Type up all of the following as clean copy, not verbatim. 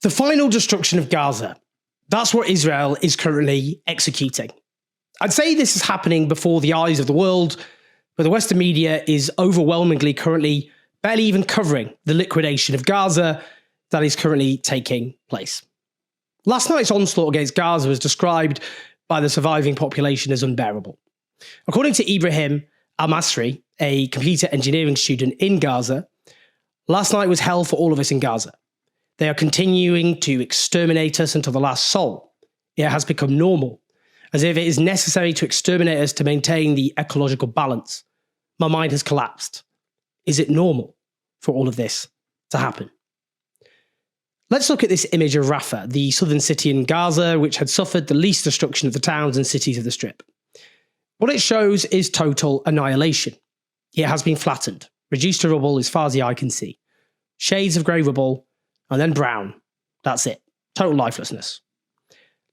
The final destruction of Gaza. That's what Israel is currently executing. I'd say this is happening before the eyes of the world, but the Western media is overwhelmingly currently barely even covering the liquidation of Gaza that is currently taking place. Last night's onslaught against Gaza was described by the surviving population as unbearable. According to Ibrahim Al-Masri, a computer engineering student in Gaza, last night was hell for all of us in Gaza. They are continuing to exterminate us until the last soul. It has become normal, as if it is necessary to exterminate us to maintain the ecological balance. My mind has collapsed. Is it normal for all of this to happen? Let's look at this image of Rafa, the southern city in Gaza, which had suffered the least destruction of the towns and cities of the Strip. What it shows is total annihilation. It has been flattened, reduced to rubble as far as the eye can see. Shades of grey rubble, and then brown. That's it. Total lifelessness.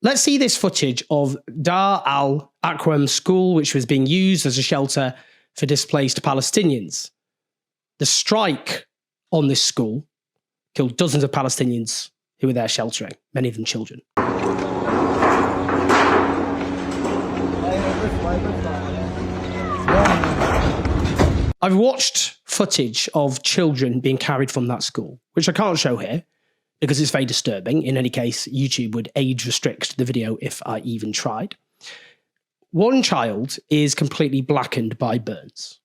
Let's see this footage of Dar al-Aqwam school, which was being used as a shelter for displaced Palestinians. The strike on this school killed dozens of Palestinians who were there sheltering, many of them children. I've watched footage of children being carried from that school, which I can't show here because it's very disturbing. In any case, YouTube would age restrict the video if I even tried. One child is completely blackened by burns.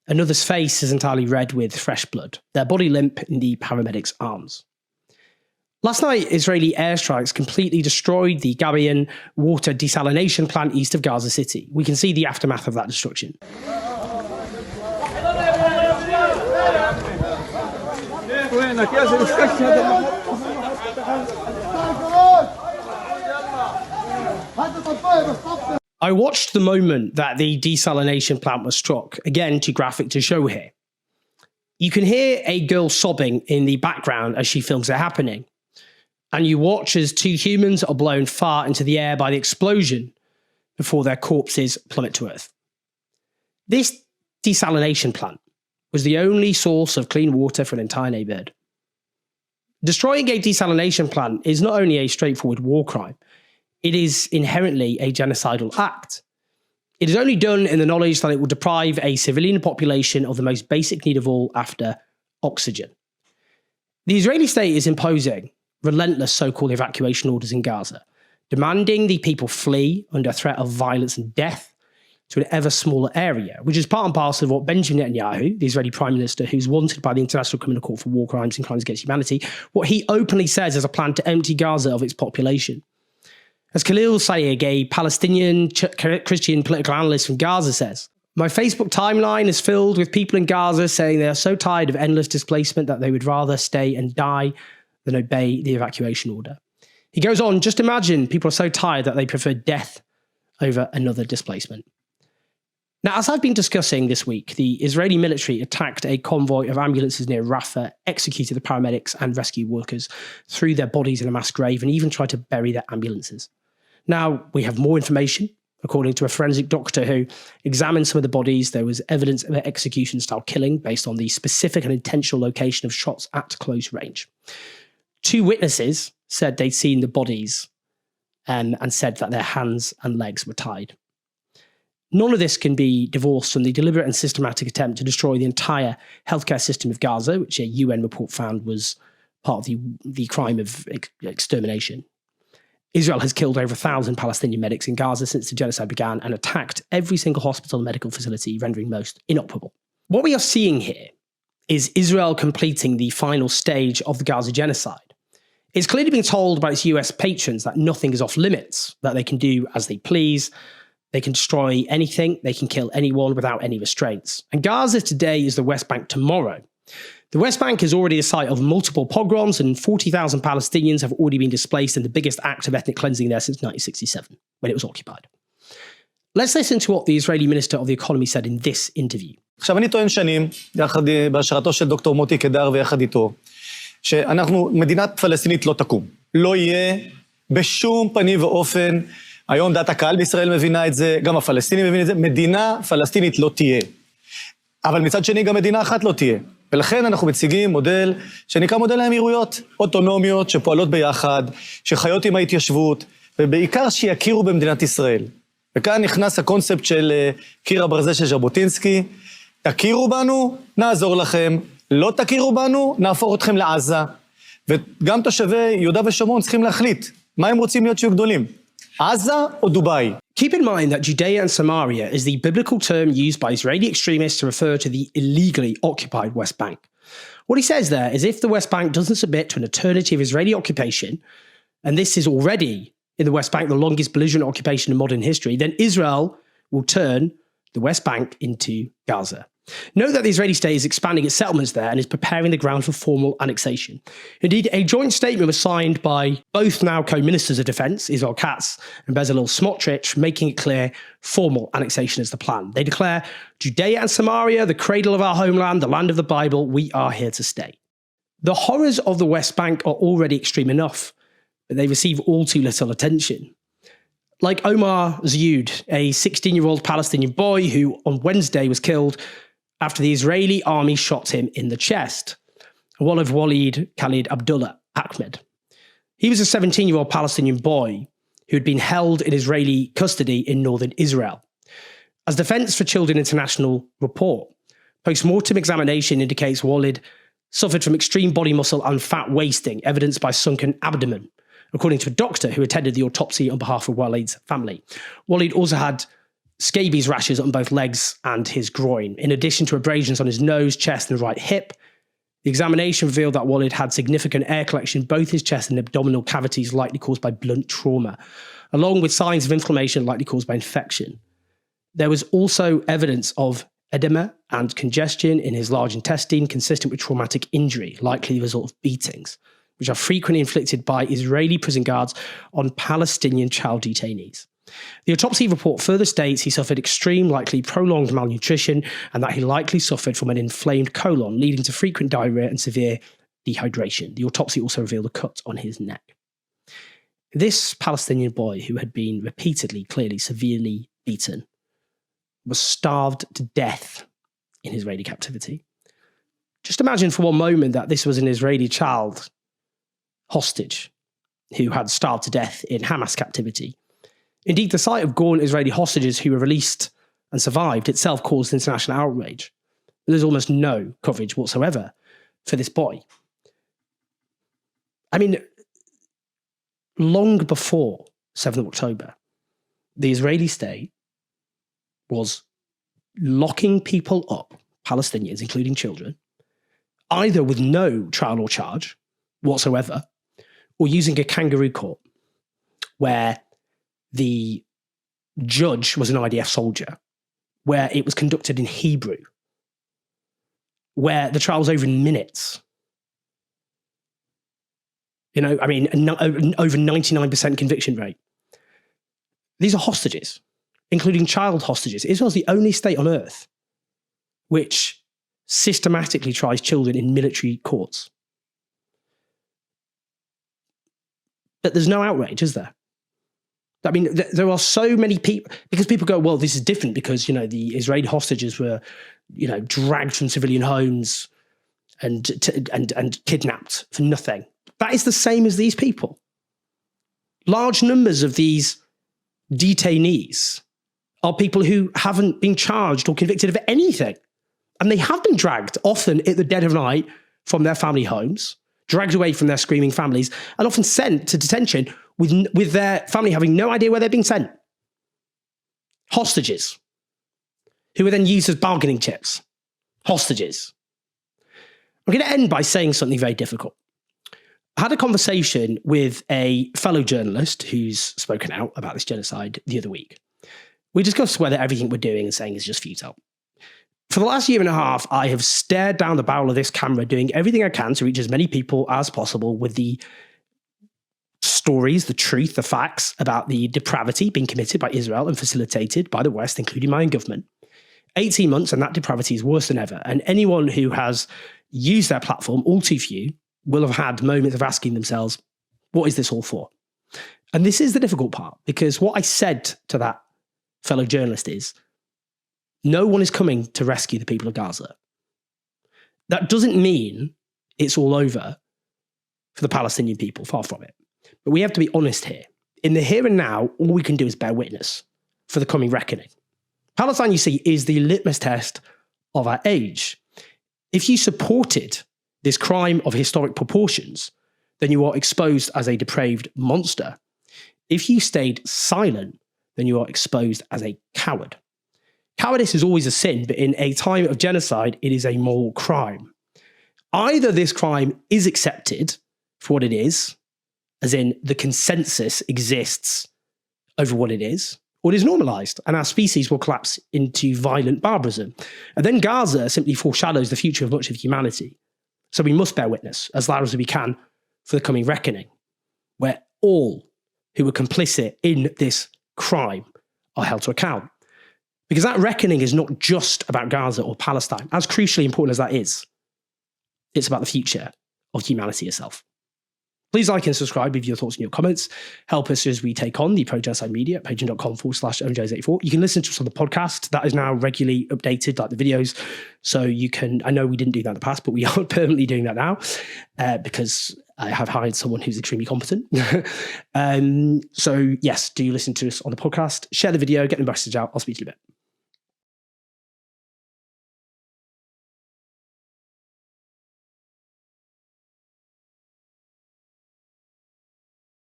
Another's face is entirely red with fresh blood, their body limp in the paramedics' arms. Last night, Israeli airstrikes completely destroyed the Gabian water desalination plant east of Gaza City. We can see the aftermath of that destruction. I watched the moment that the desalination plant was struck, again too graphic to show here. You can hear a girl sobbing in the background as she films it happening. And you watch as two humans are blown far into the air by the explosion before their corpses plummet to earth. This desalination plant was the only source of clean water for an entire neighborhood. Destroying a desalination plant is not only a straightforward war crime, it is inherently a genocidal act. It is only done in the knowledge that it will deprive a civilian population of the most basic need of all after oxygen. The Israeli state is imposing relentless so-called evacuation orders in Gaza, demanding the people flee under threat of violence and death to an ever smaller area, which is part and parcel of what Benjamin Netanyahu, the Israeli Prime Minister, who's wanted by the International Criminal Court for war crimes and crimes against humanity, what he openly says is a plan to empty Gaza of its population. As Khalil Sayegh, a Palestinian Christian political analyst from Gaza, says, "My Facebook timeline is filled with people in Gaza saying they are so tired of endless displacement that they would rather stay and die than obey the evacuation order." He goes on, "Just imagine people are so tired that they prefer death over another displacement." Now, as I've been discussing this week, the Israeli military attacked a convoy of ambulances near Rafa, executed the paramedics and rescue workers, threw their bodies in a mass grave, and even tried to bury their ambulances. Now, we have more information. According to a forensic doctor who examined some of the bodies, there was evidence of an execution-style killing based on the specific and intentional location of shots at close range. Two witnesses said they'd seen the bodies and said that their hands and legs were tied. None of this can be divorced from the deliberate and systematic attempt to destroy the entire healthcare system of Gaza, which a UN report found was part of the crime of extermination. Israel has killed over 1,000 Palestinian medics in Gaza since the genocide began and attacked every single hospital and medical facility, rendering most inoperable. What we are seeing here is Israel completing the final stage of the Gaza genocide. It's clearly being told by its US patrons that nothing is off limits, that they can do as they please. They can destroy anything, they can kill anyone without any restraints. And Gaza today is the West Bank tomorrow. The West Bank is already the site of multiple pogroms, and 40,000 Palestinians have already been displaced in the biggest act of ethnic cleansing there since 1967, when it was occupied. Let's listen to what the Israeli Minister of the Economy said in this interview. עכשיו אני טוען שנים, בהשראתו של דוקטור מוטי קדר ויחד איתו, שאנחנו, מדינת פלסטינית לא תקום. לא יהיה בשום פנים ואופן. היום דעת הקהל בישראל מבינה את זה, גם הפלסטינים מבינים את זה, מדינה פלסטינית לא תהיה. אבל מצד שני גם מדינה אחת לא תהיה. ולכן אנחנו מציגים מודל שנקרא מודל האמירויות, אוטונומיות שפועלות ביחד, שחיות עם ההתיישבות, ובעיקר שיכירו במדינת ישראל. וכאן נכנס הקונספט של קיר הברזל של ז'בוטינסקי, תכירו בנו, נעזור לכם, לא תכירו בנו, נהפוך אתכם לעזה. וגם תושבי יהודה ושומרון צריכים להחליט, מה הם רוצים להיות שיהיו גדולים, עזה או דובאי? Keep in mind that Judea and Samaria is the biblical term used by Israeli extremists to refer to the illegally occupied West Bank. What he says there is if the West Bank doesn't submit to an eternity of Israeli occupation, and this is already in the West Bank the longest belligerent occupation in modern history, then Israel will turn the West Bank into Gaza. Note that the Israeli state is expanding its settlements there and is preparing the ground for formal annexation. Indeed, a joint statement was signed by both now co-ministers of defence, Israel Katz and Bezalel Smotrich, making it clear formal annexation is the plan. They declare, Judea and Samaria, the cradle of our homeland, the land of the Bible, we are here to stay. The horrors of the West Bank are already extreme enough, but they receive all too little attention. Like Omar Zioud, a 16-year-old Palestinian boy who on Wednesday was killed after the Israeli army shot him in the chest. One of Walid Khalid Abdullah Ahmed. He was a 17-year-old Palestinian boy who had been held in Israeli custody in northern Israel. As Defence for Children International report, post-mortem examination indicates Walid suffered from extreme body muscle and fat wasting, evidenced by sunken abdomen, according to a doctor who attended the autopsy on behalf of Walid's family. Walid also had scabies rashes on both legs and his groin, in addition to abrasions on his nose, chest, and right hip. The examination revealed that Walid had significant air collection in both his chest and abdominal cavities, likely caused by blunt trauma, along with signs of inflammation likely caused by infection. There was also evidence of edema and congestion in his large intestine, consistent with traumatic injury, likely the result of beatings, which are frequently inflicted by Israeli prison guards on Palestinian child detainees. The autopsy report further states he suffered extreme, likely prolonged malnutrition, and that he likely suffered from an inflamed colon, leading to frequent diarrhea and severe dehydration. The autopsy also revealed a cut on his neck. This Palestinian boy, who had been repeatedly, clearly, severely beaten, was starved to death in Israeli captivity. Just imagine for one moment that this was an Israeli child hostage who had starved to death in Hamas captivity. Indeed, the sight of gaunt Israeli hostages who were released and survived itself caused international outrage. There's almost no coverage whatsoever for this boy. I mean, long before 7th of October, the Israeli state was locking people up, Palestinians, including children, either with no trial or charge whatsoever, or using a kangaroo court, where the judge was an IDF soldier, where it was conducted in Hebrew, where the trial was over in minutes. You know, I mean, over 99% conviction rate. These are hostages, including child hostages. Israel's the only state on earth which systematically tries children in military courts. But there's no outrage, is there? I mean, there are so many people, because people go, well, this is different because, you know, the Israeli hostages were, you know, dragged from civilian homes and kidnapped for nothing. That is the same as these people. Large numbers of these detainees are people who haven't been charged or convicted of anything. And they have been dragged, often at the dead of night, from their family homes, dragged away from their screaming families, and often sent to detention with their family having no idea where they're being sent. Hostages, who are then used as bargaining chips. Hostages. I'm going to end by saying something very difficult. I had a conversation with a fellow journalist who's spoken out about this genocide the other week. We discussed whether everything we're doing and saying is just futile. For the last year and a half, I have stared down the barrel of this camera, doing everything I can to reach as many people as possible with the stories, the truth, the facts about the depravity being committed by Israel and facilitated by the West, including my own government. 18 months and that depravity is worse than ever. And anyone who has used their platform, all too few, will have had moments of asking themselves, what is this all for? And this is the difficult part, because what I said to that fellow journalist is, no one is coming to rescue the people of Gaza. That doesn't mean it's all over for the Palestinian people, far from it. But we have to be honest here. In the here and now, all we can do is bear witness for the coming reckoning. Palestine, you see, is the litmus test of our age. If you supported this crime of historic proportions, then you are exposed as a depraved monster. If you stayed silent, then you are exposed as a coward. Cowardice is always a sin, but in a time of genocide, it is a moral crime. Either this crime is accepted for what it is, as in the consensus exists over what it is, or it is normalized, and our species will collapse into violent barbarism. And then Gaza simply foreshadows the future of much of humanity. So we must bear witness, as loud as we can, for the coming reckoning, where all who were complicit in this crime are held to account. Because that reckoning is not just about Gaza or Palestine, as crucially important as that is. It's about the future of humanity itself. Please like and subscribe with your thoughts and your comments. Help us as we take on the pro-genocide media at patreon.com/OMJs84. You can listen to us on the podcast. That is now regularly updated, like the videos. So you can, I know we didn't do that in the past, but we are permanently doing that now because I have hired someone who's extremely competent. So yes, do listen to us on the podcast. Share the video, get the message out. I'll speak to you in a bit.